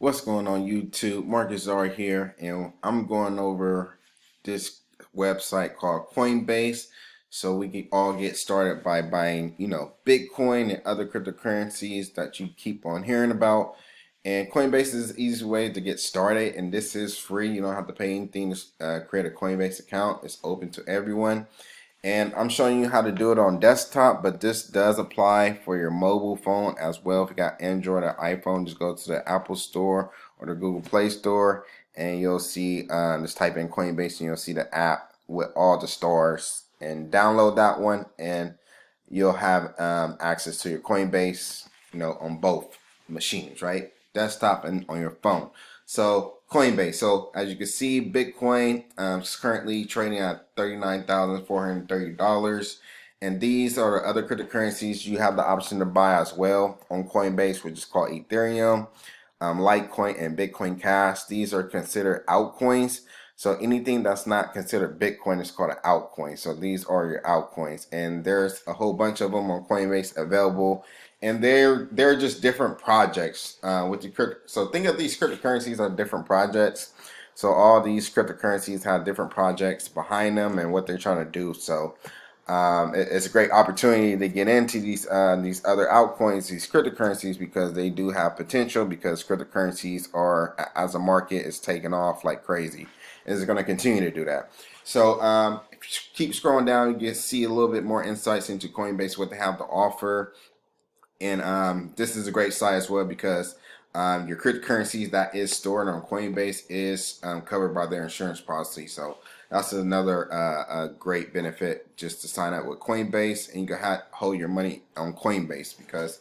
What's going on YouTube? Marcus R here, and I'm going over this website called Coinbase so we can all get started by buying, Bitcoin and other cryptocurrencies that you keep on hearing about. And Coinbase is the easiest way to get started, and this is free. You don't have to pay anything to create a Coinbase account. It's open to everyone. And I'm showing you how to do it on desktop, but this does apply for your mobile phone as well. If you got Android or iPhone, just go to the Apple Store or the Google Play Store, and you'll see, just type in Coinbase, and you'll see the app with all the stars. And download that one, and you'll have access to your Coinbase, on both machines, right? Desktop and on your phone. So Coinbase. So as you can see, Bitcoin is currently trading at $39,430. And these are the other cryptocurrencies you have the option to buy as well on Coinbase, which is called Ethereum, Litecoin, and Bitcoin Cash. These are considered altcoins. So anything that's not considered Bitcoin is called an altcoin. So these are your altcoins, and there's a whole bunch of them on Coinbase available, and they're just different projects with the crypto. So think of these cryptocurrencies are different projects. So all these cryptocurrencies have different projects behind them and what they're trying to do. So it's a great opportunity to get into these other altcoins, these cryptocurrencies, because they do have potential. Because cryptocurrencies are, as a market, is taking off like crazy, and it's going to continue to do that. So if you keep scrolling down, you can see a little bit more insights into Coinbase, what they have to offer. And this is a great site as well because your cryptocurrencies that is stored on Coinbase is covered by their insurance policy. So that's another great benefit, just to sign up with Coinbase, and you can hold your money on Coinbase because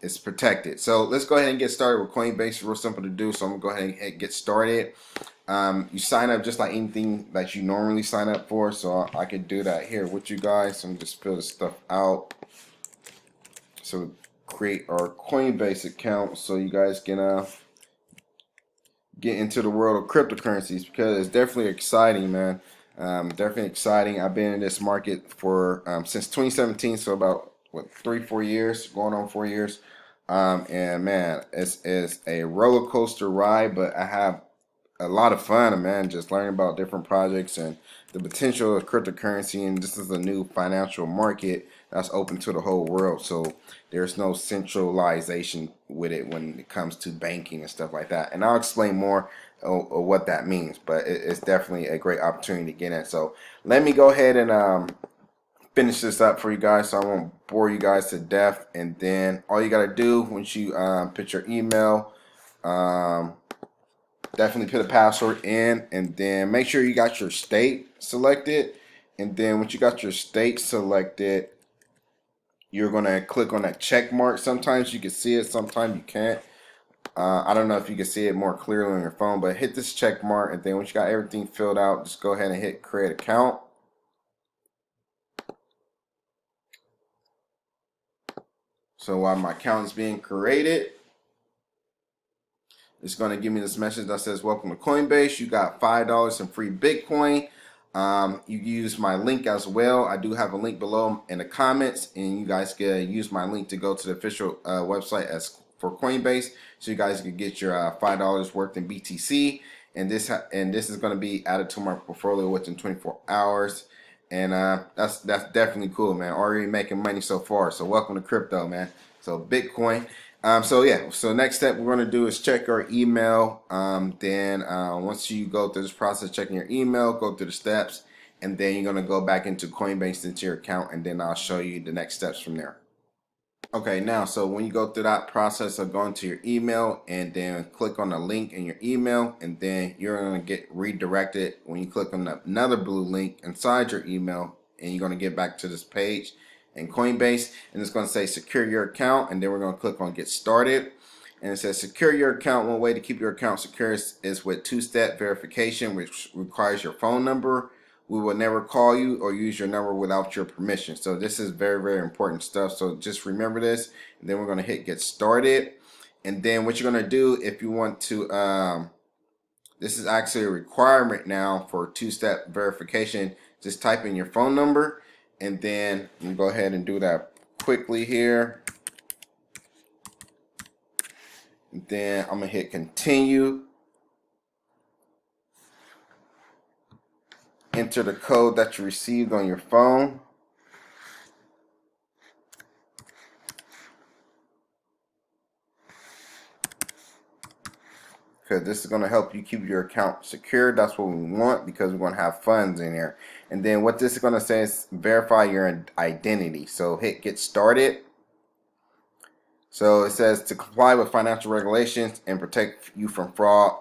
it's protected. So let's go ahead and get started with Coinbase. It's real simple to do. So I'm going to go ahead and get started. You sign up just like anything that you normally sign up for. So I could do that here with you guys. So I'm just fill this stuff out. So create our Coinbase account so you guys can get into the world of cryptocurrencies, because it's definitely exciting, man. Definitely exciting. I've been in this market for since 2017, so about 3-4 years, going on 4 years. And man, it's a roller coaster ride, but I have a lot of fun, man, just learning about different projects and the potential of cryptocurrency. And this is a new financial market that's open to the whole world. So there's no centralization with it when it comes to banking and stuff like that. And I'll explain more of what that means, but it's definitely a great opportunity to get in. So let me go ahead and finish this up for you guys so I won't bore you guys to death. And then all you got to do once you put your email, definitely put a password in, and then make sure you got your state selected. And then once you got your state selected, you're gonna click on that check mark. Sometimes you can see it, sometimes you can't. I don't know if you can see it more clearly on your phone, but hit this check mark, and then once you got everything filled out, just go ahead and hit create account. So while my account is being created, it's going to give me this message that says, welcome to Coinbase. You got $5 in free Bitcoin. You use my link as well. I do have a link below in the comments, and you guys can use my link to go to the official website as for Coinbase, so you guys can get your $5 worth in BTC. And this is going to be added to my portfolio within 24 hours. And that's definitely cool, man. Already making money so far. So welcome to crypto, man. So Bitcoin. So yeah, so next step we're going to do is check our email. Then once you go through this process, checking your email, go through the steps, and then you're going to go back into Coinbase into your account, and then I'll show you the next steps from there. Okay, now, so when you go through that process of going to your email and then click on the link in your email, and then you're going to get redirected when you click on another blue link inside your email, and you're going to get back to this page in Coinbase, and it's going to say secure your account, and then we're going to click on get started. And it says secure your account. One way to keep your account secure is with two-step verification, which requires your phone number. We will never call you or use your number without your permission. So this is very, very important stuff. So just remember this. And then we're going to hit get started. And then what you're going to do if you want to, this is actually a requirement now for two-step verification. Just type in your phone number, and then I'm going to go ahead and do that quickly here. Then I'm gonna hit continue. Enter the code that you received on your phone. Because this is going to help you keep your account secure. That's what we want, because we're going to have funds in here. And then what this is going to say is verify your identity. So hit get started. So it says to comply with financial regulations and protect you from fraud.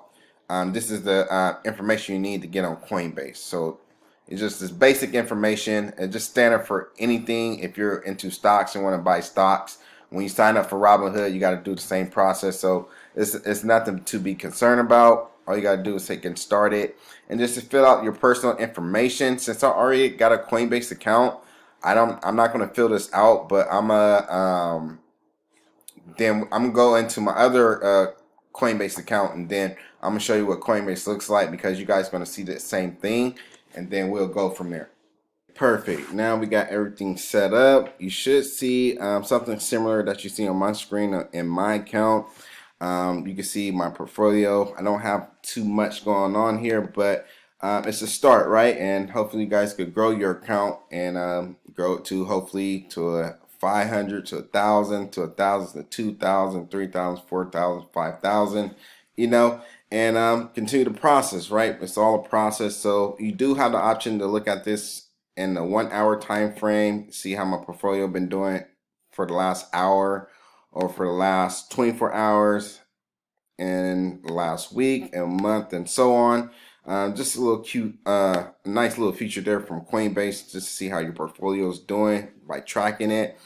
This is the information you need to get on Coinbase. So it's just this basic information. It's just standard for anything. If you're into stocks and want to buy stocks, when you sign up for Robinhood, you got to do the same process. So it's nothing to be concerned about. All you got to do is hit get started and just to fill out your personal information. Since I already got a Coinbase account, I'm not going to fill this out, but then I'm gonna go into my other Coinbase account, and then I'm gonna show you what Coinbase looks like, because you guys are gonna see the same thing, and then we'll go from there. Perfect. Now we got everything set up. You should see something similar that you see on my screen in my account. You can see my portfolio. I don't have too much going on here, but it's a start, right? And hopefully you guys could grow your account and grow it to hopefully to a 500 to 1,000 to 1,000 to 2,000, 3,000, 4,000, 5,000, you know, and continue the process, right? It's all a process. So you do have the option to look at this in the 1 hour time frame, see how my portfolio been doing for the last hour or for the last 24 hours and last week and month and so on. Just a little cute, nice little feature there from Coinbase, just to see how your portfolio is doing by tracking it.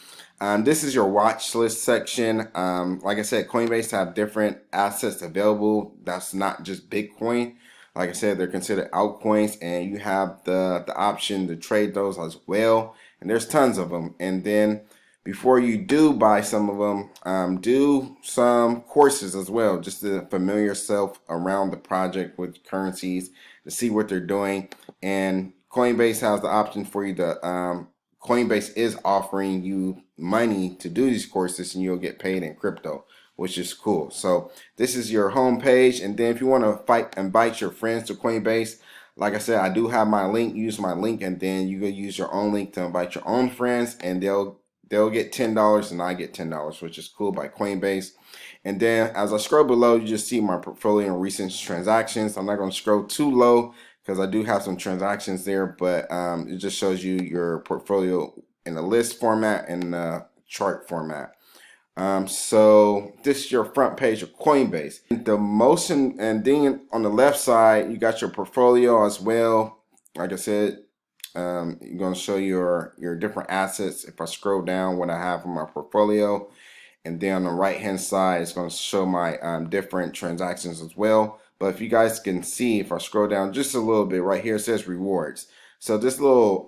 This is your watch list section. Like I said, Coinbase have different assets available. That's not just Bitcoin. Like I said, they're considered altcoins, and you have the option to trade those as well. And there's tons of them. And then before you do buy some of them, do some courses as well, just to familiar yourself around the project with currencies, to see what they're doing. And Coinbase has the option for you to Coinbase is offering you money to do these courses, and you'll get paid in crypto, which is cool. So this is your home page, and then if you want to invite your friends to Coinbase, like I said, I do have my link. Use my link, and then you can use your own link to invite your own friends, and they'll get $10 and I get $10, which is cool, by Coinbase. And then as I scroll below, you just see my portfolio and recent transactions. I'm not going to scroll too low because I do have some transactions there, but it just shows you your portfolio in a list format and chart format. So this is your front page of Coinbase. The motion, and then on the left side, you got your portfolio as well. Like I said, you're going to show your different assets. If I scroll down, what I have in my portfolio, and then on the right hand side, it's going to show my different transactions as well. But if you guys can see, if I scroll down just a little bit, right here it says rewards. So this little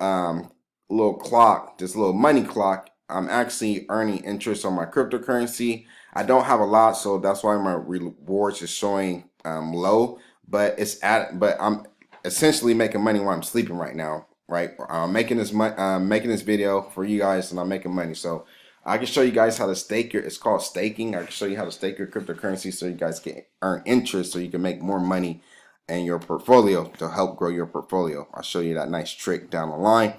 clock, this little money clock, I'm actually earning interest on my cryptocurrency. I don't have a lot, so that's why my rewards is showing low. But I'm essentially making money while I'm sleeping right now, right? I'm making this video for you guys, and I'm making money. So I can show you guys how to stake it's called staking. I can show you how to stake your cryptocurrency so you guys can earn interest, so you can make more money in your portfolio to help grow your portfolio. I'll show you that nice trick down the line.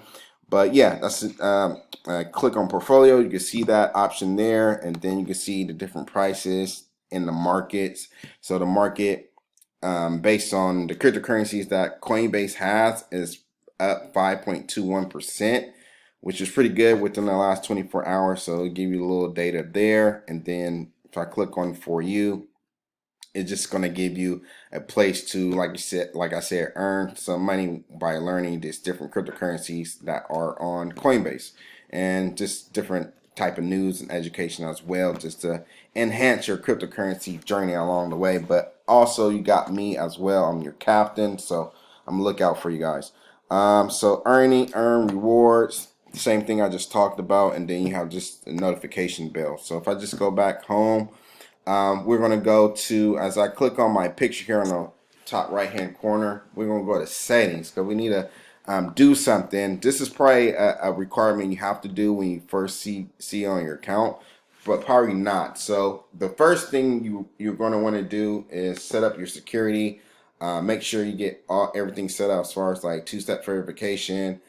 But yeah, that's it. Click on portfolio. You can see that option there, and then you can see the different prices in the markets. So the market, based on the cryptocurrencies that Coinbase has, is up 5.21%. which is pretty good within the last 24 hours. So it'll give you a little data there. And then if I click on For You, it's just going to give you a place to, like I said, earn some money by learning these different cryptocurrencies that are on Coinbase, and just different type of news and education as well, just to enhance your cryptocurrency journey along the way. But also you got me as well. I'm your captain, so I'm gonna look out for you guys. So earn rewards, same thing I just talked about, and then you have just a notification bell. So if I just go back home, we're going to go to, as I click on my picture here on the top right hand corner, we're going to go to settings, because we need to do something. This is probably a requirement you have to do when you first see on your account. but probably not. So the first thing you're going to want to do is set up your security. Make sure you get everything set up as far as like two-step verification.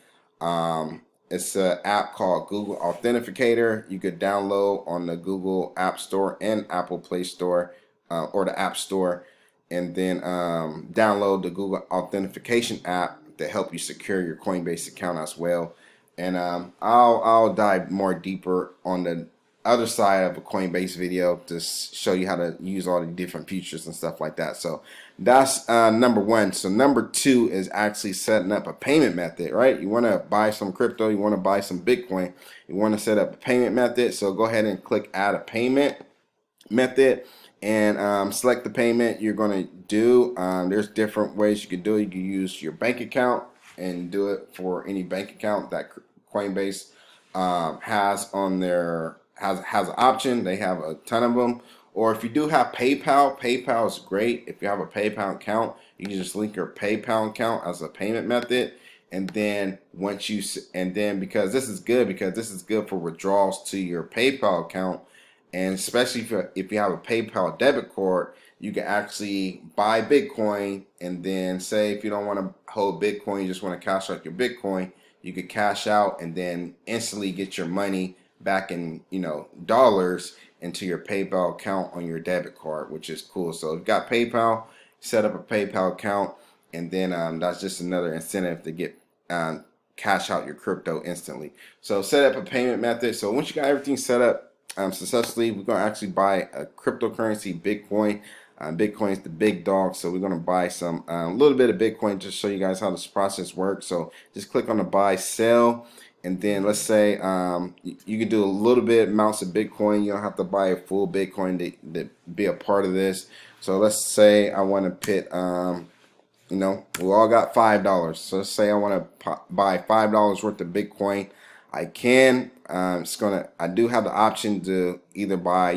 It's an app called Google Authenticator. You could download on the Google App Store and Apple Play Store, or the App Store, and then download the Google Authentication app to help you secure your Coinbase account as well. And I'll dive more deeper on the other side of a Coinbase video to show you how to use all the different features and stuff like that. So that's number one. So number two is actually setting up a payment method, right? You want to buy some crypto, you want to buy some Bitcoin, you want to set up a payment method. So go ahead and click add a payment method and select the payment you're going to do. There's different ways you can do it. You can use your bank account and do it for any bank account that Coinbase has on their has an option. They have a ton of them. Or if you do have PayPal, PayPal is great. If you have a PayPal account, you can just link your PayPal account as a payment method. And then because this is good for withdrawals to your PayPal account, and especially if you have a PayPal debit card, you can actually buy Bitcoin, and then say if you don't want to hold Bitcoin, you just want to cash out your Bitcoin, you could cash out and then instantly get your money back in dollars into your PayPal account on your debit card, which is cool. So if you've got PayPal, set up a PayPal account, and then that's just another incentive to get cash out your crypto instantly. So set up a payment method. So once you got everything set up successfully, we're going to actually buy a cryptocurrency, Bitcoin. Bitcoin is the big dog, so we're going to buy some little bit of Bitcoin just to show you guys how this process works. So just click on the buy sell, and then let's say you can do a little bit amounts of Bitcoin. You don't have to buy a full Bitcoin to be a part of this. So let's say I want to put we all got $5. So let's say I want to buy $5 worth of Bitcoin. I can. I do have the option to either buy,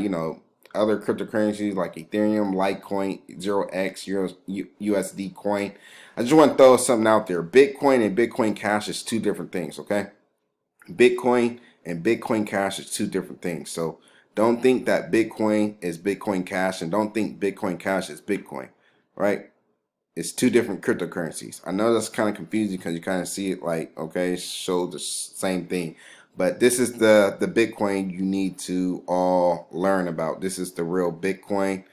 other cryptocurrencies like Ethereum, Litecoin, 0x, USD coin. I just want to throw something out there. Bitcoin and Bitcoin Cash is two different things, okay? Bitcoin and Bitcoin Cash is two different things. So don't think that Bitcoin is Bitcoin Cash, and don't think Bitcoin Cash is Bitcoin, right? It's two different cryptocurrencies. I know that's kind of confusing because you kind of see it like, okay, show the same thing. But this is the Bitcoin you need to all learn about. This is the real Bitcoin.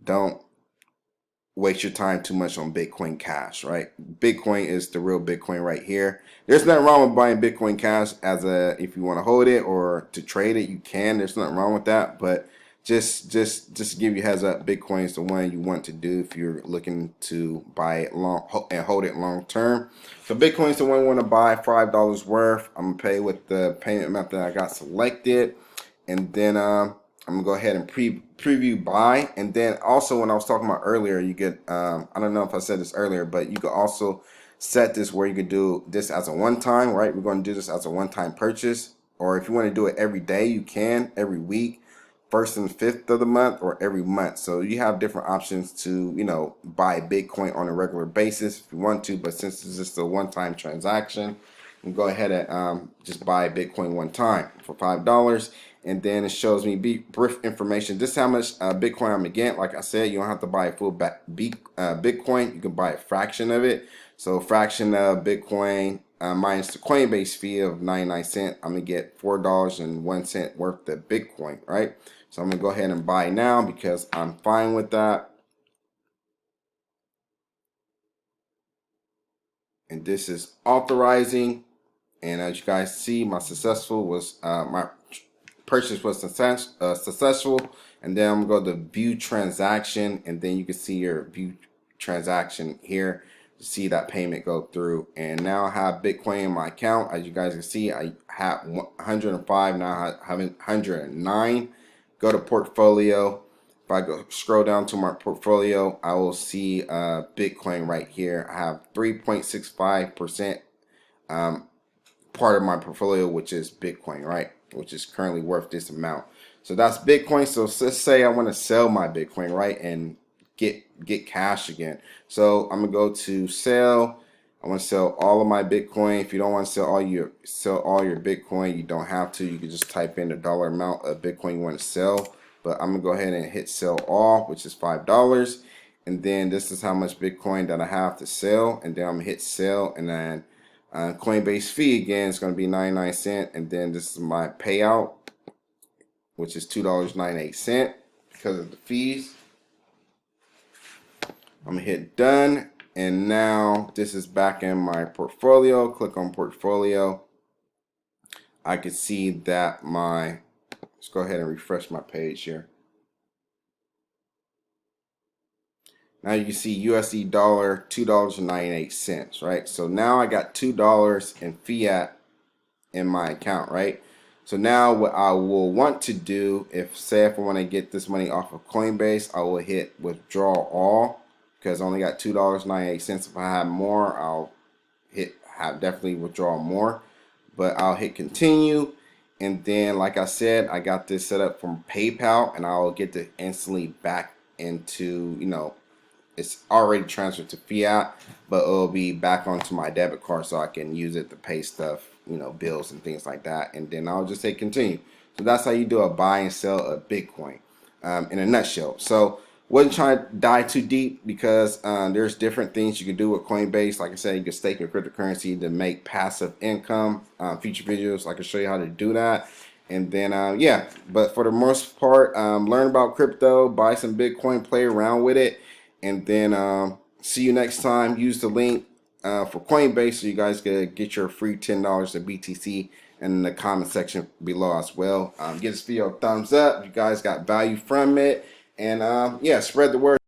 Don't waste your time too much on Bitcoin Cash, right? Bitcoin is the real Bitcoin right here. There's nothing wrong with buying Bitcoin Cash if you want to hold it or to trade it, you can. There's nothing wrong with that, but just to give you a heads up, Bitcoin is the one you want to do if you're looking to buy it long and hold it long term. So Bitcoin is the one you want to buy $5 worth. I'm gonna pay with the payment method I got selected, and then I'm gonna go ahead and preview buy. And then also, when I was talking about earlier, you get I don't know if I said this earlier, but you could also set this where you could do this as a one-time, right? We're going to do this as a one-time purchase, or if you want to do it every day, you can, every week, first and fifth of the month, or every month. So you have different options to buy Bitcoin on a regular basis if you want to, but since it's just a one-time transaction, you can go ahead and just buy Bitcoin one time for $5. And then it shows me brief information. This is how much Bitcoin I'm gonna get. Like I said, you don't have to buy a full Bitcoin. You can buy a fraction of it. So a fraction of Bitcoin minus the Coinbase fee of 99 cents, I'm gonna get $4.01 worth of Bitcoin, right? So I'm gonna go ahead and buy now because I'm fine with that. And this is authorizing. And as you guys see, my purchase was successful. And then I'm going to go to view transaction, and then you can see your view transaction here to see that payment go through. And now I have Bitcoin in my account. As you guys can see, I have 105, now I have 109. Go to portfolio. If I go scroll down to my portfolio, I will see Bitcoin right here. I have 3.65% part of my portfolio, which is Bitcoin, right? Which is currently worth this amount. So that's Bitcoin. So let's say I want to sell my Bitcoin, right, and get cash again. So I'm gonna go to sell, I want to sell all of my Bitcoin. If you don't want to sell all your Bitcoin, you don't have to. You can just type in the dollar amount of Bitcoin you want to sell. But I'm gonna go ahead and hit sell all, which is $5. And then this is how much Bitcoin that I have to sell. And then I'm gonna hit sell, and then Coinbase fee again is gonna be 99 cents. And then this is my payout, which is $2.98 because of the fees. I'm gonna hit done, and now this is back in my portfolio. Click on portfolio. I can see that let's go ahead and refresh my page here. Now you can see USD dollar $2.98, right? So now I got $2 in fiat in my account, right? So now what I will want to do, if I want to get this money off of Coinbase, I will hit withdraw all, because I only got $2.98. If I have more, I'll definitely withdraw more, but I'll hit continue. And then, like I said, I got this set up from PayPal, and I'll get to instantly back into, it's already transferred to fiat, but it'll be back onto my debit card so I can use it to pay stuff, bills and things like that. And then I'll just say continue. So that's how you do a buy and sell of Bitcoin in a nutshell. So wasn't trying to dive too deep, because there's different things you can do with Coinbase. Like I said, you can stake your cryptocurrency to make passive income. Future videos, I can show you how to do that. And then, yeah, but for the most part, learn about crypto, buy some Bitcoin, play around with it. And then see you next time. Use the link for Coinbase so you guys can get your free $10 of BTC in the comment section below as well. Give this video a thumbs up if you guys got value from it. And yeah, spread the word.